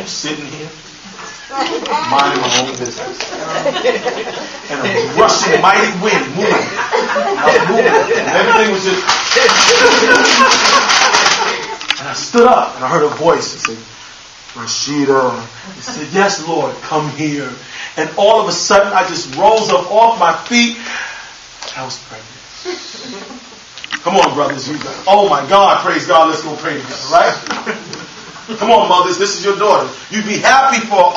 I'm sitting here, minding my own business. And a rushing mighty wind moving. I was moving. And everything was just... And I stood up and I heard a voice. It said, Rashida. He said, yes, Lord, come here. And all of a sudden, I just rose up off my feet. I was pregnant. Come on, brothers. Oh my God, praise God. Let's go pray together, right? Come on, mothers. This is your daughter. You'd be happy for,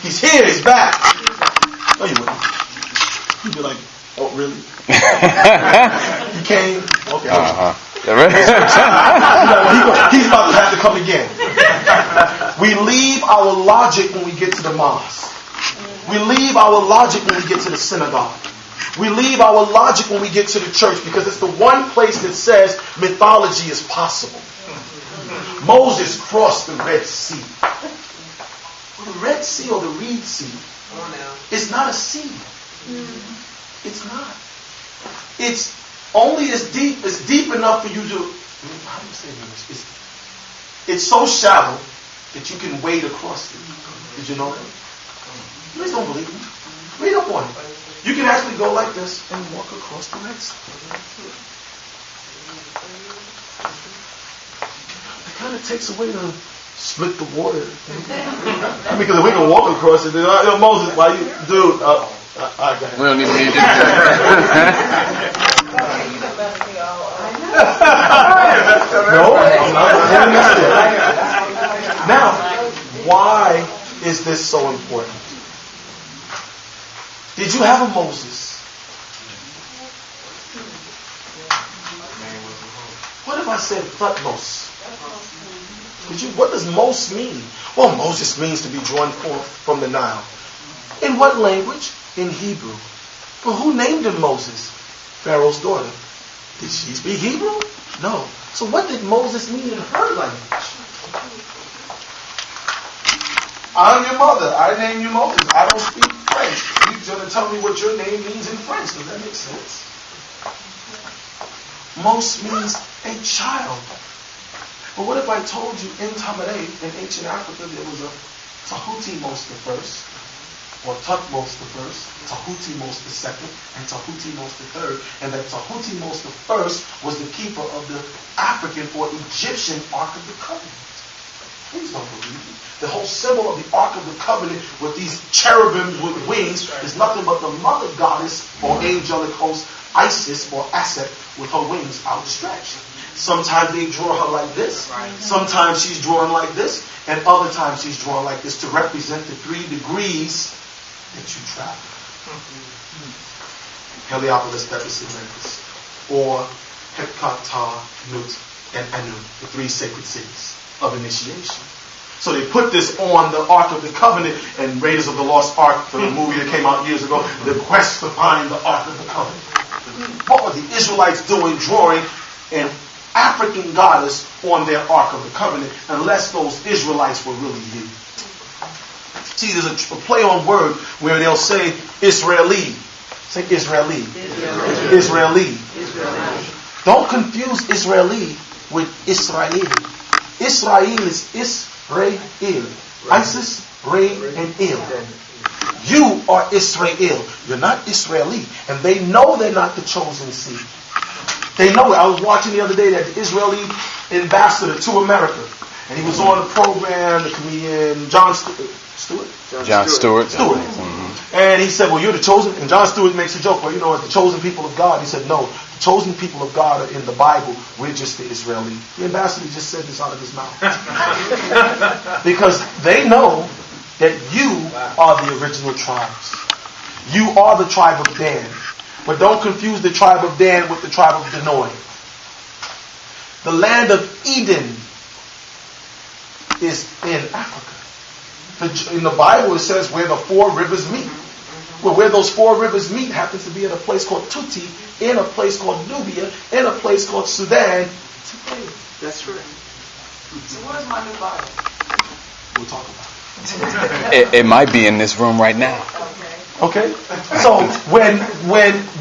he's here. He's back. No, you wouldn't. You'd be like, oh, really? He came? Okay. He's about to have to come again. We leave our logic when we get to the mosque. We leave our logic when we get to the synagogue. We leave our logic when we get to the church because it's the one place that says mythology is possible. Moses crossed the Red Sea. Well, the Red Sea or the Reed Sea is not a sea. It's not. It's only as deep enough for you to... How do you say this? It's so shallow that you can wade across it. Did you know that? Please don't believe me. Read up on it. You can actually go like this and walk across the Red Sea. It kind of takes away the split the water. I mean, because we can walk across it. Moses, why you, dude? I got it. We don't even need to do No, I'm not. Now, why is this so important? Did you have a Moses? What if I said Thutmose? What does Mos mean? Well, Moses means to be drawn forth from the Nile. In what language? In Hebrew. But who named him Moses? Pharaoh's daughter. Did she speak Hebrew? No. So what did Moses mean in her language? I'm your mother. I name you Moses. I don't speak French. You're going to tell me what your name means in French. Does that make sense? Mos means a child. But what if I told you in Tamaré, in ancient Africa, there was a Tahuti-Mos the first, or Tutmos the first, Tahuti-Mos the second, and Tahuti-Mos the third, and that Tahuti-Mos the first was the keeper of the African or Egyptian Ark of the Covenant. Please don't believe me. The whole symbol of the Ark of the Covenant with these cherubim with wings is nothing but the mother goddess or angelic host, Isis or Aset, with her wings outstretched. Sometimes they draw her like this. Sometimes she's drawn like this. And other times she's drawn like this to represent the 3 degrees that you travel. Heliopolis, Thebes, and Memphis. Or Hotep-Tar, Nut, and Anu, the 3 sacred cities of initiation. So they put this on the Ark of the Covenant, and Raiders of the Lost Ark, the movie that came out years ago, the quest to find the Ark of the Covenant. What were the Israelites doing drawing an African goddess on their Ark of the Covenant, unless those Israelites were really here? See, there's a play on word where they'll say Israeli. Say Israeli. Israeli. Don't confuse Israeli with Israel. Israel is Israel. Isis, Ray, and Il. You are Israel. You're not Israeli. And they know they're not the chosen seed. They know it. I was watching the other day that the Israeli ambassador to America. And he was on the program, the comedian Jon Stewart. Mm-hmm. And he said, well, you're the chosen. And Jon Stewart makes a joke, well, the chosen people of God. He said, no, the chosen people of God are in the Bible. We're just the Israeli. The ambassador just said this out of his mouth. Because they know that you are the original tribes. You are the tribe of Dan. But don't confuse the tribe of Dan with the tribe of Benoi. The land of Eden is in Africa. In the Bible it says where the 4 rivers meet. Well, where those 4 rivers meet happens to be in a place called Tuti, in a place called Nubia, in a place called Sudan. That's right. So what is my new Bible? We'll talk about it. It might be in this room right now. Okay? So when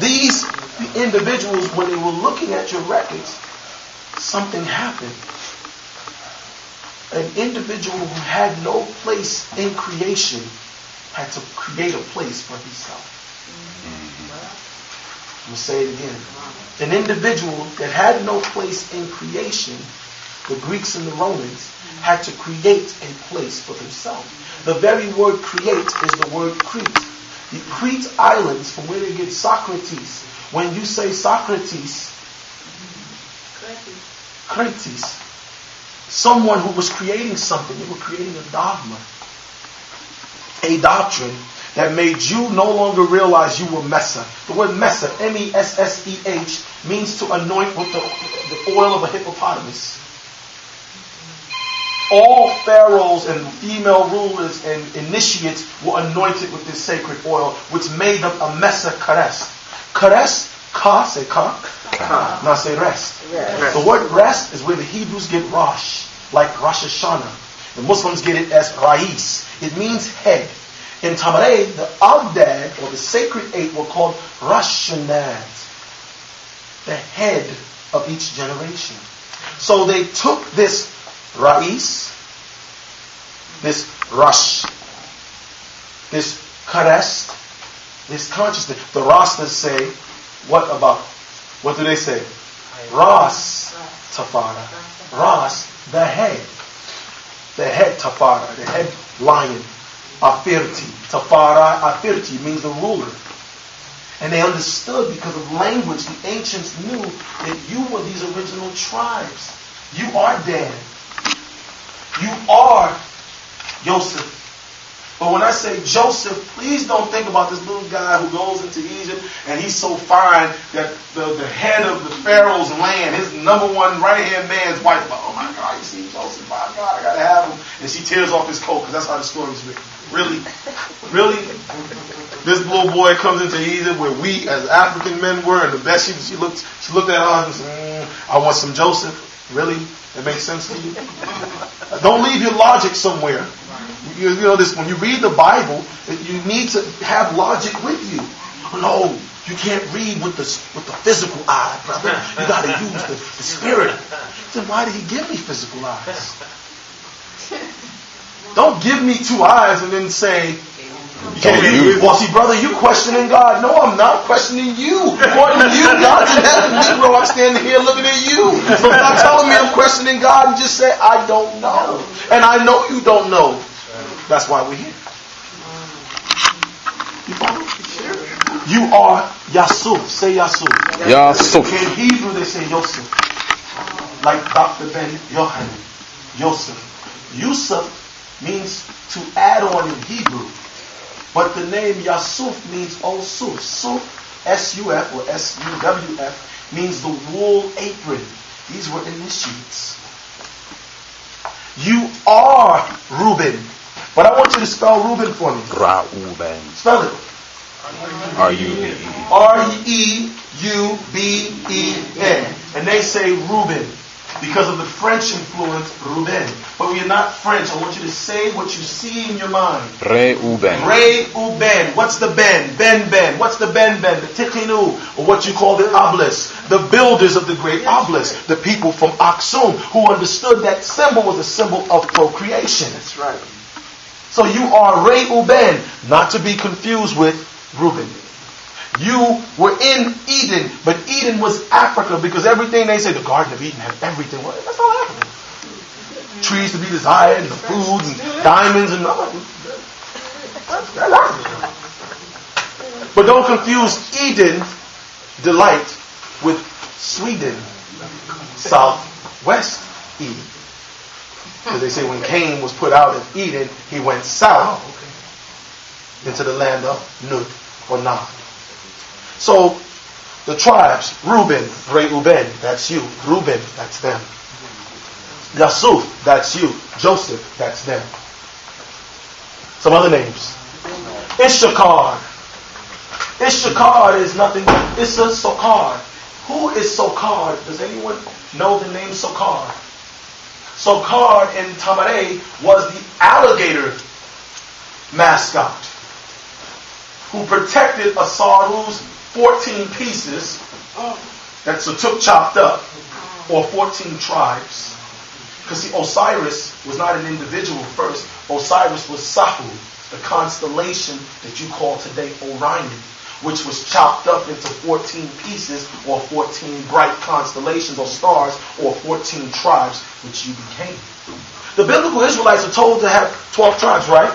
these individuals, when they were looking at your records, something happened. an individual who had no place in creation had to create a place for himself. I'm going to say it again. An individual that had no place in creation, the Greeks and the Romans, had to create a place for themselves. The very word create is the word Crete. The Crete Islands, from where they get Socrates. When you say Socrates, Cretes, someone who was creating something, they were creating a dogma, a doctrine that made you no longer realize you were Messa. The word Messa, M-E-S-S-E-H, means to anoint with the oil of a hippopotamus. All pharaohs and female rulers and initiates were anointed with this sacred oil, which made them a Messa Kares. Kares, ka, say ka. Now say rest. The word rest is where the Hebrews get Rosh, like Rosh Hashanah. The Muslims get it as Rais. It means head. In Tamareh, the Agdad, or the sacred eight, were called Rashanad, the head of each generation. So they took this Rais, this Rash, this Karest, this consciousness. The Rastas say, what do they say? Ras Tafara. Ras, the head. The head Tafara, the head lion. Afirti. Tafara Afirti means the ruler. And they understood because of language, the ancients knew that you were these original tribes. You are Dan. You are Joseph. But when I say Joseph, please don't think about this little guy who goes into Egypt and he's so fine that the head of the Pharaoh's land, his number one right-hand man's wife, oh my God, you see Joseph, my God, I got to have him. And she tears off his coat because that's how the story's written. Really? Really? This little boy comes into Egypt where we as African men were, and the best she looked at her and said, I want some Joseph. Really? It makes sense to you? Don't leave your logic somewhere. You know this, when you read the Bible, you need to have logic with you. No, you can't read with the physical eye, brother. You got to use the spirit. Then why did he give me physical eyes? Don't give me two eyes and then say, well, see, brother, you questioning God. No, I'm not questioning you. According to you, God's in heaven. Negro, I'm standing here looking at you. So stop telling me I'm questioning God and just say, I don't know. And I know you don't know. That's why we're here. You follow? You are Yasuf. Say Yasuf. Yasuf. In Hebrew, they say Yosef. Like Dr. Ben Yohanan. Yosef. Yusuf means to add on in Hebrew. But the name Yasuf means Osuf. Suf, S-U-F or S-U-W-F, means the wool apron. These were initiates. You are Reuben. But I want you to spell Reuben for me. Reuben. Spell it. R-U-B-E. R-E-U-B-E-N. And they say Reuben because of the French influence, Reuben. But we are not French. I want you to say what you see in your mind. Reuben. Reuben. What's the Ben? Ben. What's the Ben? The Tikhinu, or what you call the obelisk. The builders of the great obelisk. The people from Aksum who understood that symbol was a symbol of procreation. That's right. So you are Reuben, not to be confused with Reuben. You were in Eden, but Eden was Africa because everything they say, the Garden of Eden had everything. Well, that's all Africa. Trees to be desired, and the foods, and diamonds, and all that. That's Africa. But don't confuse Eden, delight, with Sweden, southwest Eden. Because they say when Cain was put out of Eden, he went south into the land of Nod or Nod. So the tribes, Reuben, Reuben, that's you. Reuben, that's them. Yasuf, that's you. Joseph, that's them. Some other names. Issachar. Issachar is nothing but Issa Sokar. Who is Sokar? Does anyone know the name Sokar? Sokar in Tamareh was the alligator mascot who protected Asaru's 14 pieces that Satuk chopped up, or 14 tribes. Because see, Osiris was not an individual first. Osiris was Sahu, the constellation that you call today Orion, which was chopped up into 14 pieces, or 14 bright constellations or stars, or 14 tribes, which you became. The biblical Israelites are told to have 12 tribes, right?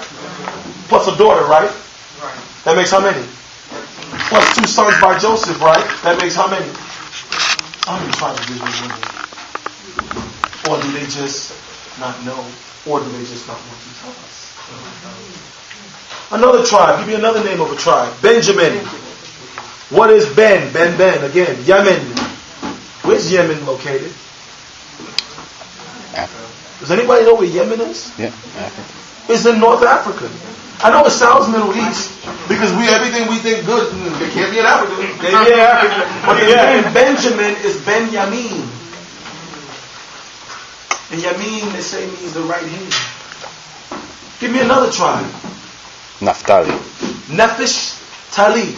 Plus a daughter, right? That makes how many? Plus 2 sons by Joseph, right? That makes how many? How many tribes of Israel? Or do they just not know? Or do they just not want to tell us? Another tribe. Give me another name of a tribe. Benjamin. What is Ben? Ben. Again. Yemen. Where's Yemen located? Africa. Does anybody know where Yemen is? Yeah, Africa. It's in North Africa. I know it sounds Middle East because everything we think good, it can't be in Africa. It can't be in Africa. But the name Benjamin is Ben-Yamin. And Yamin, they say, means the right hand. Give me another tribe. Naphtali. Nephish Tali.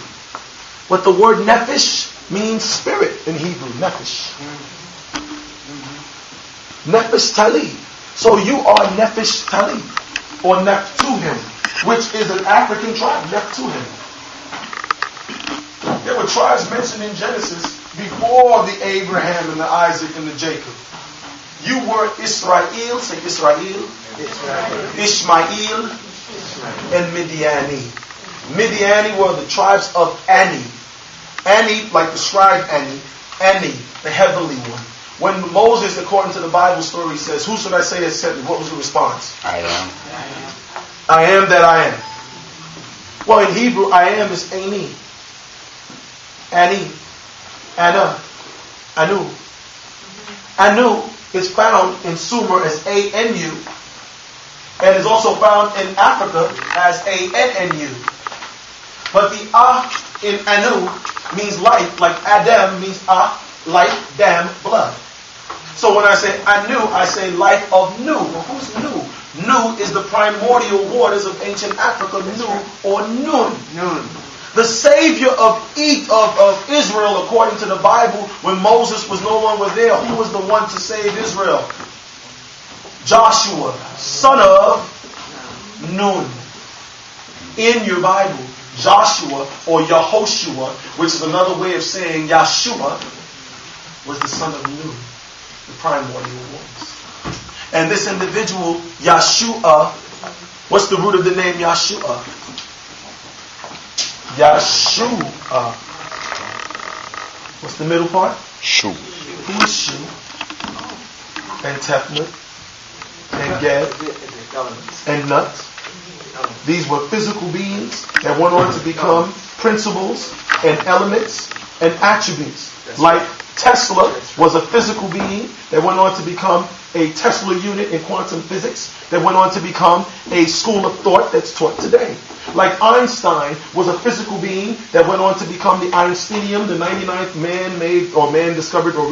What the word Nephish means spirit in Hebrew. Nephish. Nephish Tali. So you are Nephish Tali. Or Neptuhim, which is an African tribe. Neptuhim. There were tribes mentioned in Genesis before the Abraham and the Isaac and the Jacob. You were Israel, say Israel. Ishmael and Midiani. Midiani were the tribes of Ani. Ani, like the scribe Ani, the heavenly one. When Moses, according to the Bible story, says, "Who should I say has sent me?" What was the response? I am. I am that I am. Well, in Hebrew, I am is Ani. Ani. Anna. Anu. Anu is found in Sumer as A-N-U, and is also found in Africa as A-N-N-U. But the Ah in Anu means life, like Adam means Ah, life, Dam, blood. So when I say Anu, I say life of Nu. Well, who's Nu? Nu is the primordial waters of ancient Africa, Nu or Nun. The savior of Israel, according to the Bible, when Moses was no longer there, who was the one to save Israel? Joshua, son of Nun. In your Bible, Joshua or Yehoshua, which is another way of saying Yahshua, was the son of Nun, the primordial waters. And this individual, Yahshua, what's the root of the name Yahshua? Yahshua. What's the middle part? Shu. Who is Shu? And Tefnut. And Gad. And Nut. These were physical beings that went on to become principles and elements and attributes. Like Tesla was a physical being that went on to become a Tesla unit in quantum physics that went on to become a school of thought that's taught today. Like Einstein was a physical being that went on to become the Einsteinium, the 99th man-made or man-discovered or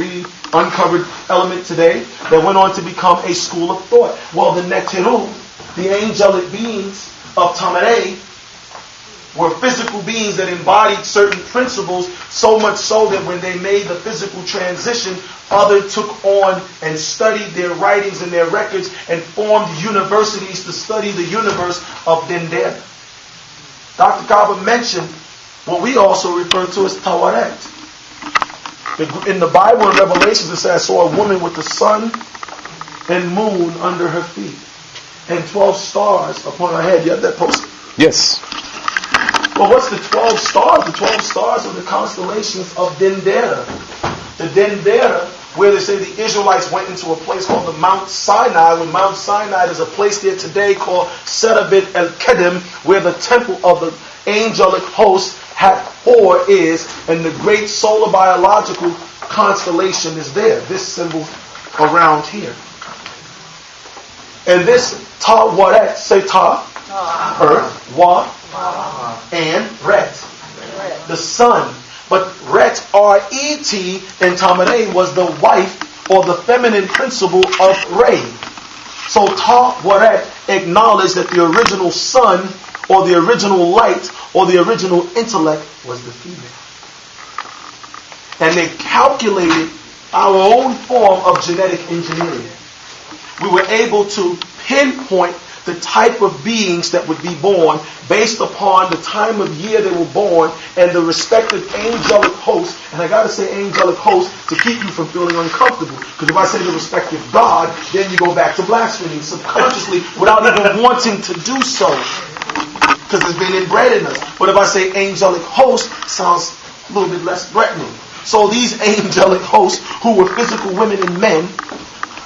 uncovered element today that went on to become a school of thought. Well, the Neteru, the angelic beings of Tamarei, were physical beings that embodied certain principles, so much so that when they made the physical transition, others took on and studied their writings and their records and formed universities to study the universe of Dendera. Dr. Kaba mentioned what we also refer to as Tawaret. In the Bible and Revelations, it says, "I saw a woman with the sun and moon under her feet and 12 stars upon her head." You have that posted? Yes. Well, what's the 12 stars? The 12 stars are the constellations of Dendera. The Dendera, where they say the Israelites went into a place called the Mount Sinai, when Mount Sinai is a place there today called Serabit el-Kedem, where the temple of the angelic host Hathor is, and the great solar biological constellation is there. This symbol around here. And this Ta-Waret, say Ta, earth, Wa, and Ret, the sun. But Ret, R-E-T, in Tamarei was the wife or the feminine principle of Re. So Ta-Waret acknowledged that the original sun or the original light or the original intellect was the female. And they calculated our own form of genetic engineering. we were able to pinpoint the type of beings that would be born based upon the time of year they were born and the respective angelic hosts. And I got to say angelic hosts to keep you from feeling uncomfortable. Because if I say the respective God, then you go back to blasphemy subconsciously without even wanting to do so. Because it's been inbred in us. But if I say angelic host, sounds a little bit less threatening. So these angelic hosts, who were physical women and men,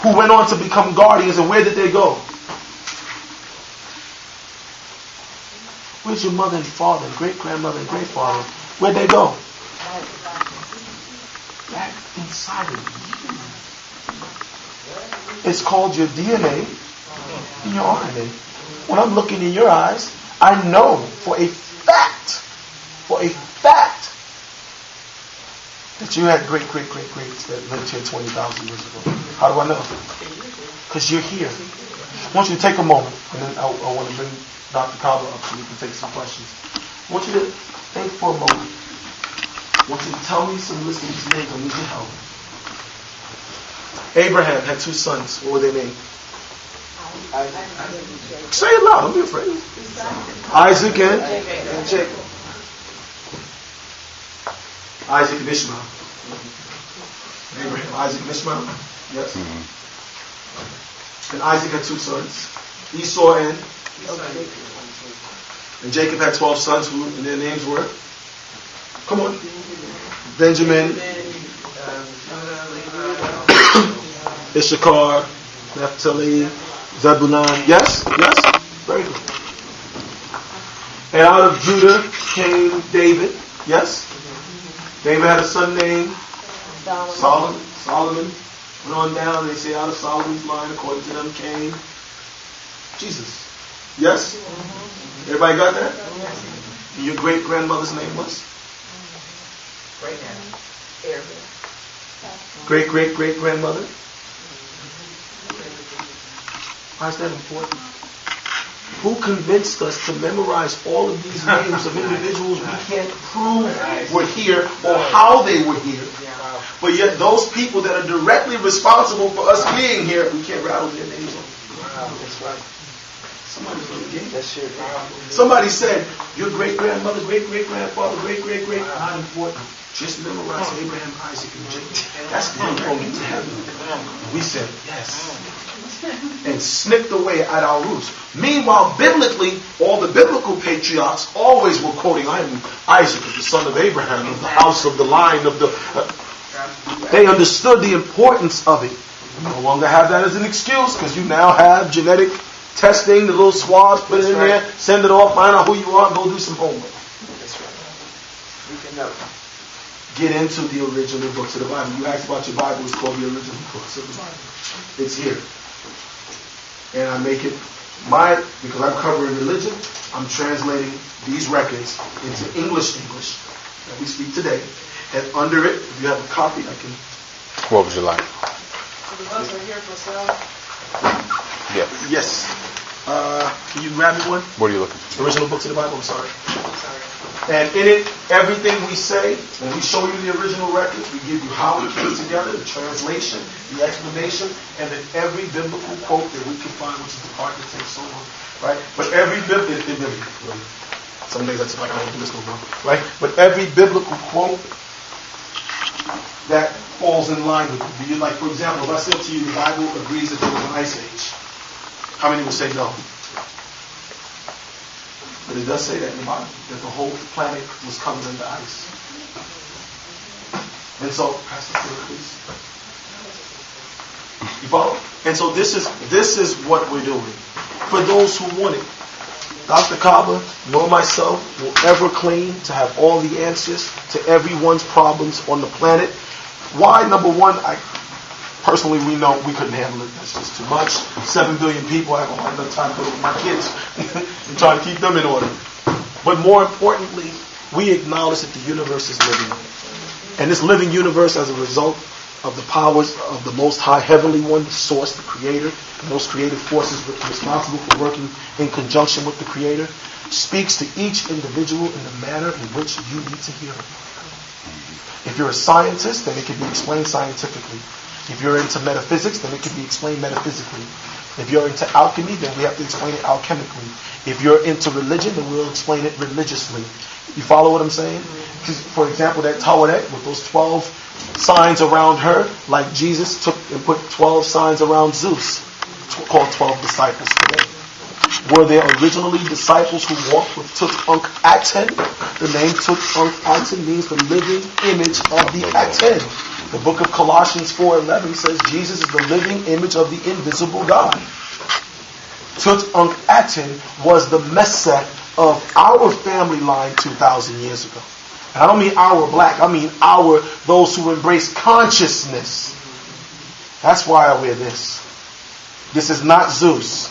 who went on to become guardians, and where did they go? Where's your mother and father, and great-grandmother and great-father? Where'd they go? Back inside of you. It's called your DNA and your RNA. When I'm looking in your eyes, I know for a fact, that you had great-great-great-greats that lived here 20,000 years ago. How do I know? Because you're here. I want you to take a moment, and then I want to bring Dr. Kaba up so we can take some questions. I want you to think for a moment. I want you to tell me some list of these names. I need your help. Abraham had 2 sons. What were their names? Say it loud. Don't be afraid. Isaac and Jacob. Isaac and Ishmael. Abraham, Isaac and Ishmael. Yes. And Isaac had 2 sons. Esau and Jacob had 12 sons, who and their names were. Come on. Benjamin, Issachar, Naphtali, Zebulun. Yes? Yes? Very good. And out of Judah came David. Yes? David had a son named Solomon. Went on down, they say out of Solomon's line, according to them, came Jesus. Yes? Everybody got that? And your great-grandmother's name was? Great-great-great-grandmother? Why is that important? Who convinced us to memorize all of these names of individuals we can't prove were here or how they were here? But yet those people that are directly responsible for us being here, we can't rattle their names off. That's right. Somebody said, your great-grandmother, great-great-grandfather, great-great-great, not important. Just memorize Abraham, Isaac, and Jacob. That's going to get to heaven. We said, yes. And snipped away at our roots. Meanwhile, biblically, all the biblical patriarchs always were quoting Isaac, the son of Abraham, of the house of the line of the... they understood the importance of it. You no longer have that as an excuse, because you now have genetic testing, the little swabs, put it in there, send it off, find out who you are, and go do some homework. That's right. We can know. Get into the original books of the Bible. You asked about your Bible, it's called the original books of the Bible. It's here. And I make it because I'm covering religion, I'm translating these records into English that we speak today. And under it, if you have a copy, I can... What would you like? So the books are here for sale? Yes. Can you grab me one? What are you looking for? Original books of the Bible, I'm sorry. And in it, everything we say, when we show you the original records, we give you how it came together, the translation, the explanation, and then every biblical quote that we can find, which is the part that takes so long, right? But every some days I feel like I don't do this no more, right? But every biblical quote that falls in line with it. Like, for example, if I said to you the Bible agrees that there was an ice age, how many would say no? But it does say that in the Bible, that the whole planet was covered under ice. And so, Pastor Phil, please. You follow? And so this is what we're doing. For those who want it, Dr. Kaba, nor myself, will ever claim to have all the answers to everyone's problems on the planet. Why? Number one, personally, we know we couldn't handle it. That's just too much. 7 billion people, I don't have enough time to put with my kids and try to keep them in order. But more importantly, we acknowledge that the universe is living. And this living universe, as a result of the powers of the Most High Heavenly One, the Source, the Creator, and those creative forces responsible for working in conjunction with the Creator, speaks to each individual in the manner in which you need to hear it. If you're a scientist, then it can be explained scientifically. If you're into metaphysics, then it can be explained metaphysically. If you're into alchemy, then we have to explain it alchemically. If you're into religion, then we'll explain it religiously. You follow what I'm saying? For example, that Tawaret with those 12 signs around her, like Jesus took and put 12 signs around Zeus, called 12 disciples today. Were there originally disciples who walked with Tut-Ankh-Aten? The name Tut-Ankh-Aten means the living image of the Aten. The book of Colossians 4:11 says Jesus is the living image of the invisible God. Tut-Ankh-Aten was the Mesech of our family line 2,000 years ago. And I don't mean our black, I mean those who embrace consciousness. That's why I wear this. This is not Zeus.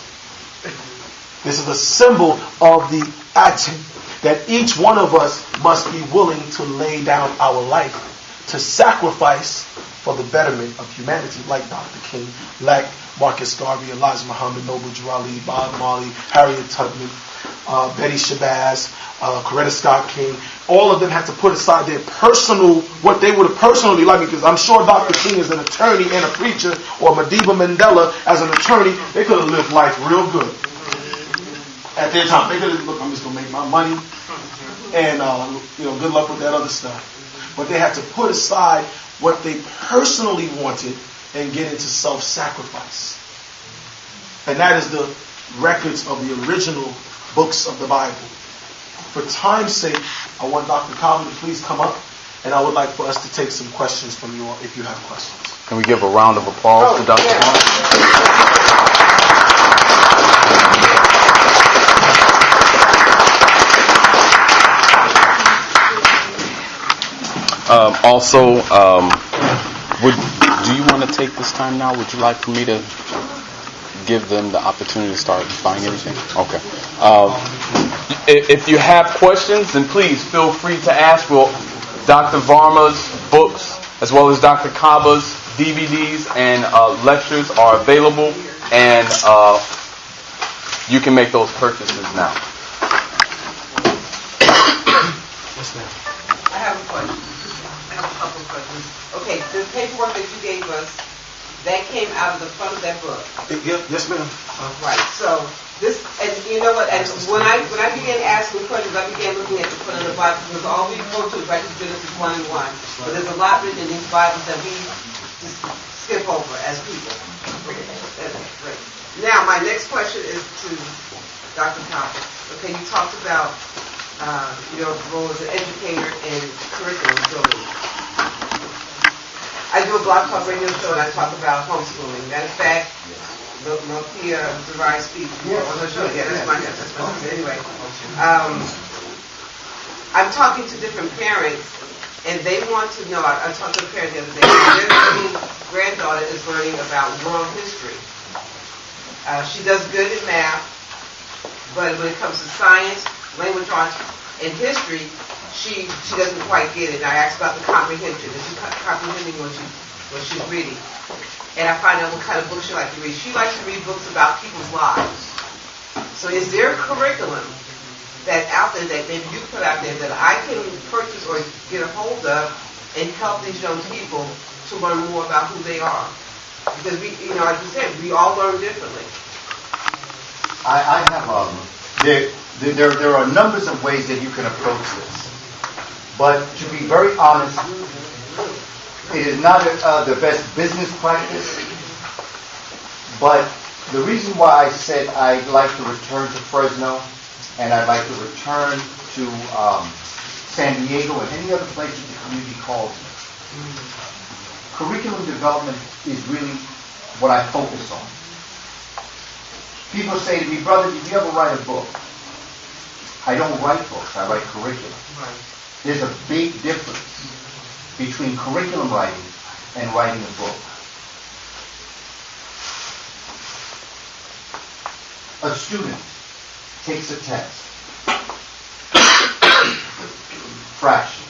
This is a symbol of the Aten, that each one of us must be willing to lay down our life, to sacrifice for the betterment of humanity, like Dr. King, like Marcus Garvey, Elijah Muhammad, Noble Drew Ali, Bob Marley, Harriet Tubman, Betty Shabazz, Coretta Scott King. All of them had to put aside their personal, what they would have personally liked, because I'm sure Dr. King is an attorney and a preacher, or Madiba Mandela as an attorney. They could have lived life real good at their time. They could have, look, I'm just going to make my money, and good luck with that other stuff. But they had to put aside what they personally wanted and get into self-sacrifice. And that is the records of the original books of the Bible. For time's sake, I want Dr. Kaba to please come up, and I would like for us to take some questions from you all if you have questions. Can we give a round of applause to Dr. Kaba? Do you want to take this time now? Would you like for me to give them the opportunity to start buying everything? Okay. If you have questions, then please feel free to ask. Well, Dr. Varmah's books, as well as Dr. Kaba's DVDs and lectures are available, and you can make those purchases now. Yes, ma'am. I have a question. I have a couple of questions. Okay, the paperwork that you gave us, that came out of the front of that book. Yes, ma'am. Right. So this, and you know what? And when I began asking questions, I began looking at the front of the Bible, because all we go to is right to Genesis 1:1. But there's a lot written in these Bibles that we just skip over as people. Okay, great. Now, my next question is to Dr. Kaba. Okay, you talked about your role as an educator and curriculum building. I do a blog talk radio show, and I talk about homeschooling. Matter of fact, Nokia Zerai speaks on the show. Yeah, that's my anyway. I'm talking to different parents, and they want to know. I talked to a parent the other day. Their granddaughter is learning about world history. She does good in math, but when it comes to science, language arts, and history, she doesn't quite get it. And I asked about the comprehension. Is she comprehending what she's reading? And I find out what kind of books she likes to read. She likes to read books about people's lives. So is there a curriculum that's out there that you put out there that I can purchase or get a hold of and help these young people to learn more about who they are? Because we, like you said, we all learn differently. I have there are numbers of ways that you can approach this. But to be very honest, it is not the best business practice. But the reason why I said I'd like to return to Fresno and I'd like to return to San Diego and any other place that the community calls me. Curriculum development is really what I focus on. People say to me, brother, did you ever write a book? I don't write books, I write curriculum. Right. There's a big difference between curriculum writing and writing a book. A student takes a test. Fractions.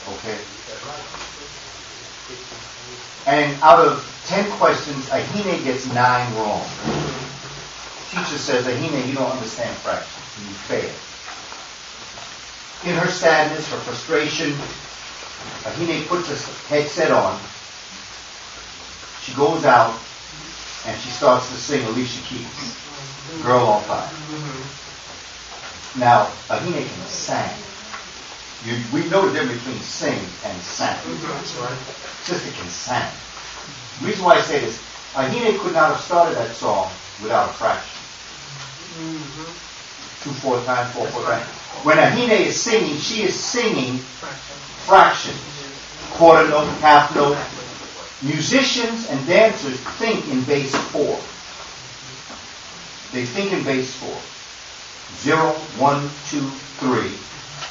Okay? And out of 10 questions, Ahine gets 9 wrong. Teacher says, Ahine, you don't understand fractions. You fail. In her sadness, her frustration, Ahine puts her headset on she goes out and she starts to sing Alicia Keys, Girl on Fire. Now, Ahine can sing. We know the difference between sing and sang. Sister can sing. The reason why I say this, Ahine could not have started that song without a fraction. 2/4 times, 4/4 times. When Ahine is singing, she is singing fractions. Quarter note, half note. Musicians and dancers think in base 4. They think in base 4. 0, 1, 2, 3.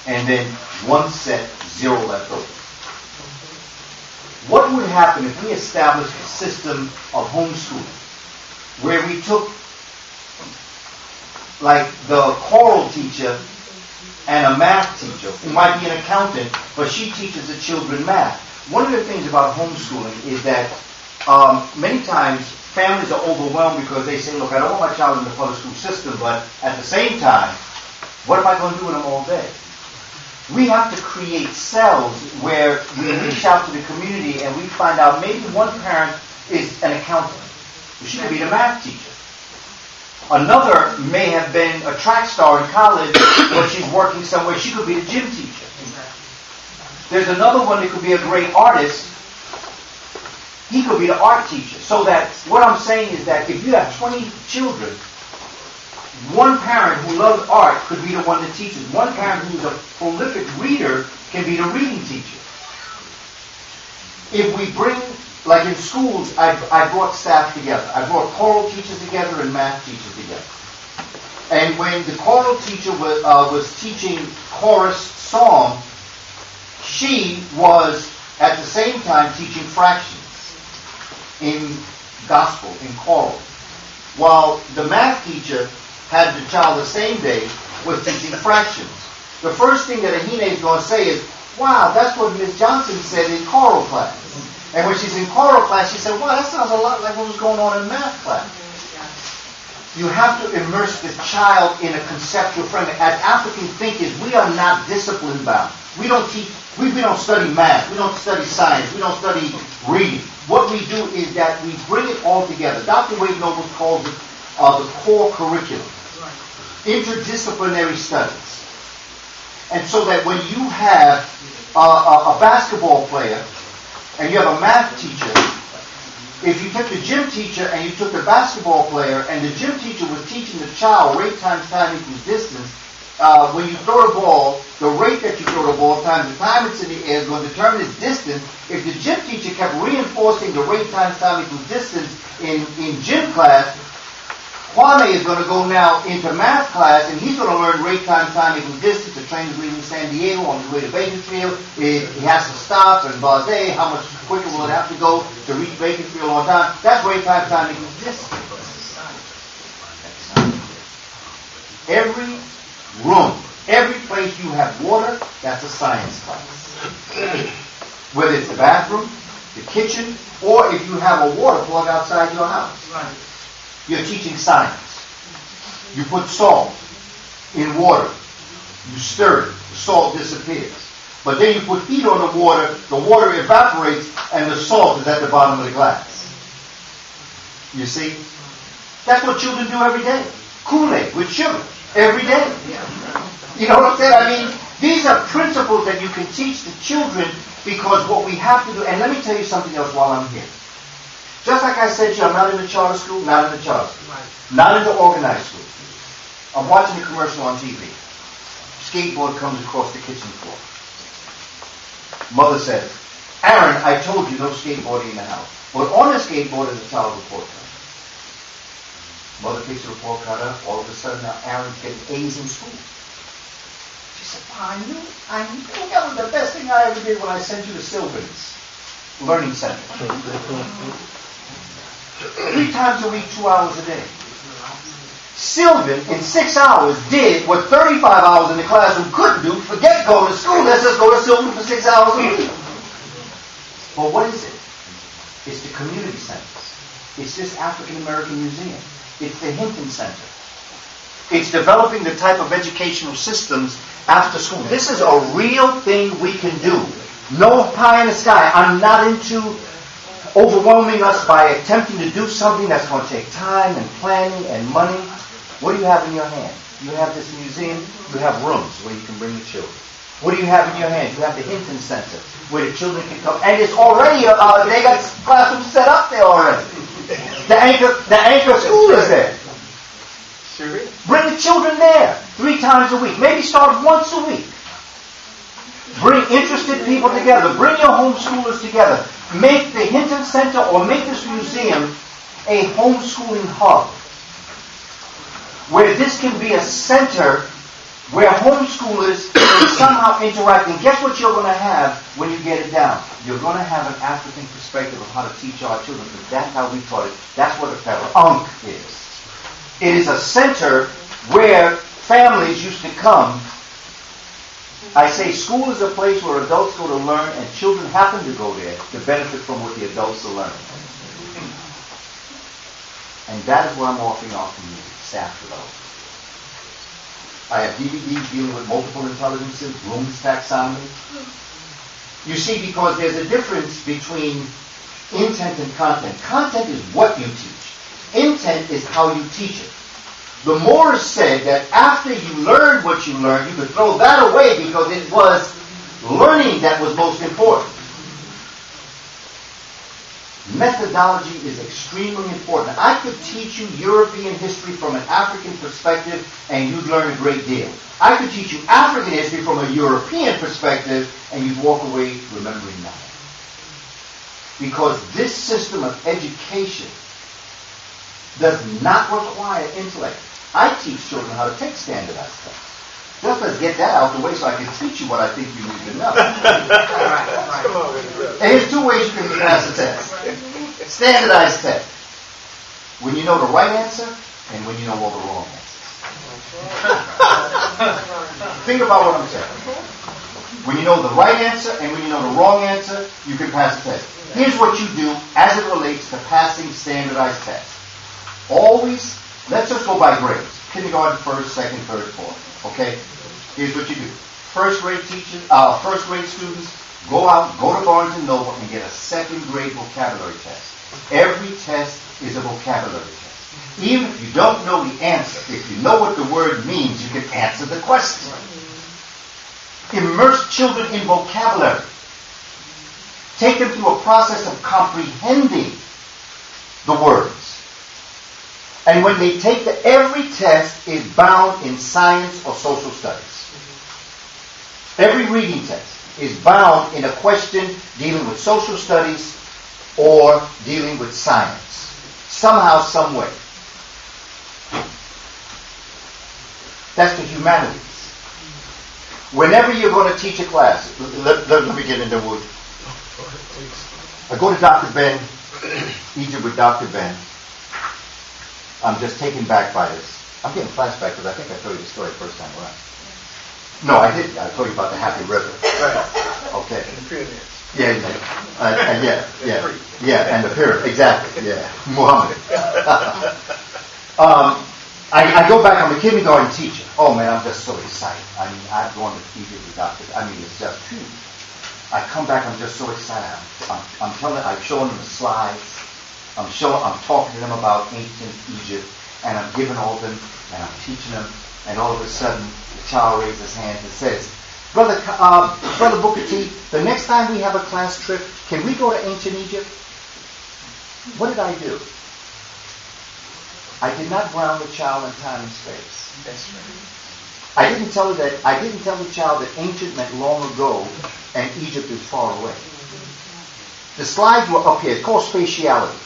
And then one set, 0 left over. What would happen if we established a system of homeschooling where we took like the choral teacher and a math teacher who might be an accountant, but she teaches the children math. One of the things about homeschooling is that many times families are overwhelmed because they say, look, I don't want my child in the public school system, but at the same time, what am I going to do with them all day? We have to create cells where we reach out to the community and we find out maybe one parent is an accountant. She could be the math teacher. Another may have been a track star in college, but she's working somewhere. She could be the gym teacher. There's another one that could be a great artist. He could be the art teacher. So that what I'm saying is that if you have 20 children, one parent who loves art could be the one that teaches. One parent who's a prolific reader can be the reading teacher. If we bring, like in schools, I brought staff together. I brought choral teachers together and math teachers together. And when the choral teacher was teaching chorus song, she was at the same time teaching fractions in gospel, in choral. While the math teacher had the child the same day, was teaching fractions. The first thing that Ahine is going to say is, wow, that's what Miss Johnson said in choral class. And when she's in choral class, she said, wow, that sounds a lot like what was going on in math class. You have to immerse the child in a conceptual framework. As African thinkers, we are not discipline bound. We don't study math. We don't study science. We don't study reading. What we do is that we bring it all together. Dr. Wade Noble calls it the core curriculum. Interdisciplinary studies. And so that when you have a basketball player and you have a math teacher, if you took the gym teacher and you took the basketball player and the gym teacher was teaching the child rate times time equals distance, when you throw the ball, the rate that you throw the ball times the time it's in the air is going to determine its distance. If the gym teacher kept reinforcing the rate times time equals distance in gym class, Kwame is going to go now into math class and he's going to learn rate times time equals distance. The train is leaving San Diego on his way to Bakersfield. He has to stop and Basé. How much quicker will it have to go to reach Bakersfield on time? That's rate times time equals distance. Every room, every place you have water, that's a science class. Whether it's the bathroom, the kitchen, or if you have a water plug outside your house. You're teaching science. You put salt in water. You stir it. The salt disappears. But then you put heat on the water evaporates, and the salt is at the bottom of the glass. You see? That's what children do every day. Kool-Aid with sugar. Every day. You know what I'm saying? I mean, these are principles that you can teach the children because what we have to do, and let me tell you something else while I'm here. Just like I said to you, I'm not in the charter school, not in the charter school. Not in the organized school. I'm watching a commercial on TV. Skateboard comes across the kitchen floor. Mother says, Aaron, I told you no skateboarding in the house. But on the skateboard is a child report card. Mother takes the report card up. All of a sudden now Aaron's getting A's in school. She said, I knew that was the best thing I ever did when I sent you to Sylvan's Learning Center. 3 times a week, 2 hours a day. Sylvan, in 6 hours, did what 35 hours in the classroom couldn't do. Forget going to school. Let's just go to Sylvan for 6 hours a week. But what is it? It's the community centers. It's this African American museum. It's the Hinton Center. It's developing the type of educational systems after school. This is a real thing we can do. No pie in the sky. I'm not into overwhelming us by attempting to do something that's going to take time and planning and money. What do you have in your hand? You have this museum. You have rooms where you can bring the children. What do you have in your hand? You have the Hinton Center where the children can come. And it's already, they got classrooms set up there already. The anchor school is there. Sure is. Bring the children there 3 times a week. Maybe start once a week. Bring interested people together. Bring your homeschoolers together. Make the Hinton Center or make this museum a homeschooling hub where this can be a center where homeschoolers can somehow interact. And guess what you're going to have when you get it down? You're going to have an African perspective of how to teach our children, because that's how we taught it. That's what a Unk is. It is a center where families used to come. I say school is a place where adults go to learn, and children happen to go there to benefit from what the adults are learning. And that is what I'm offering our community, staff development. I have DVDs dealing with multiple intelligences, Bloom's taxonomy. You see, because there's a difference between intent and content. Content is what you teach. Intent is how you teach it. The Moors said that after you learned what you learned, you could throw that away because it was learning that was most important. Methodology is extremely important. I could teach you European history from an African perspective and you'd learn a great deal. I could teach you African history from a European perspective and you'd walk away remembering nothing. Because this system of education does not require intellect. I teach children how to take standardized tests. Just let's get that out of the way so I can teach you what I think you need to know. And here's 2 ways you can pass a test. Standardized test. When you know the right answer and when you know all the wrong answers. Think about what I'm saying. When you know the right answer and when you know the wrong answer, you can pass a test. Here's what you do as it relates to passing standardized tests. Always, let's just go by grades. Kindergarten, first, second, third, fourth. Okay? Here's what you do. First grade students, go out, go to Barnes & Noble and get a 2nd grade vocabulary test. Every test is a vocabulary test. Even if you don't know the answer, if you know what the word means, you can answer the question. Immerse children in vocabulary. Take them through a process of comprehending the words. And when they take every test is bound in science or social studies. Every reading test is bound in a question dealing with social studies or dealing with science. Somehow, some way. That's the humanities. Whenever you're going to teach a class, let me get into wood. I go to Dr. Ben, Egypt with Dr. Ben. I'm just taken back by this. I'm getting flashback because I think I told you the story the first time around. No, I didn't. I told you about the Happy River. Right. Okay. And the pyramids. Yeah, and the pyramid, exactly. Yeah, Muhammad. I go back. I'm a kindergarten teacher. Oh man, I'm just so excited. I mean, I've gone to Egypt with Dr. I mean, it's just huge. I come back. I'm just so excited. I'm showing them the slides. I'm talking to them about ancient Egypt, and I'm giving all of them, and I'm teaching them, and all of a sudden, the child raises his hand and says, Brother Booker T, the next time we have a class trip, can we go to ancient Egypt? What did I do? I did not ground the child in time and space. That's right. I didn't tell the child that ancient meant long ago, and Egypt is far away. The slides were up here. It's called spatiality.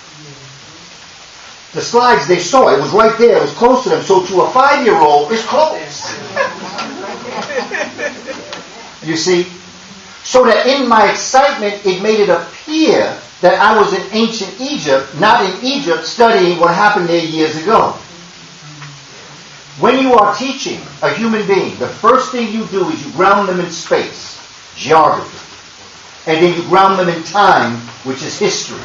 The slides, they saw it. It was right there. It was close to them. So to a 5-year-old, it's close. You see? So that in my excitement, it made it appear that I was in ancient Egypt, not in Egypt, studying what happened there years ago. When you are teaching a human being, the first thing you do is you ground them in space, geography. And then you ground them in time, which is history.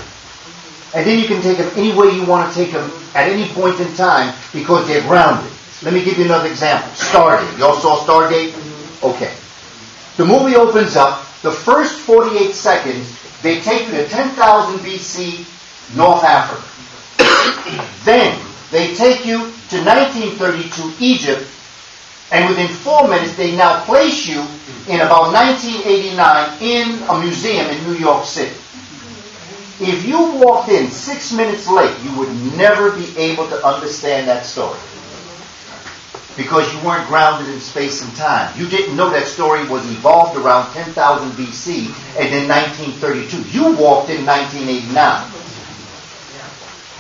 And then you can take them any way you want to take them at any point in time because they're grounded. Let me give you another example. Stargate. You all saw Stargate? Okay. The movie opens up. the first 48 seconds, they take you to 10,000 BC, North Africa. Then they take you to 1932 Egypt, and within 4 minutes they now place you in about 1989 in a museum in New York City. If you walked in 6 minutes late, you would never be able to understand that story. Because you weren't grounded in space and time. You didn't know that story was evolved around 10,000 BC and then 1932. You walked in 1989.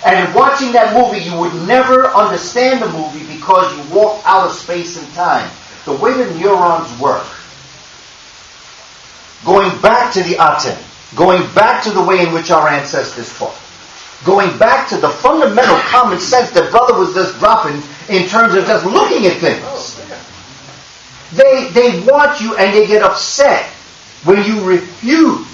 And in watching that movie, you would never understand the movie because you walked out of space and time. The way the neurons work. Going back to the Aten. Going back to the way in which our ancestors taught. Going back to the fundamental common sense that brother was just dropping in terms of just looking at things. They want you and they get upset when you refuse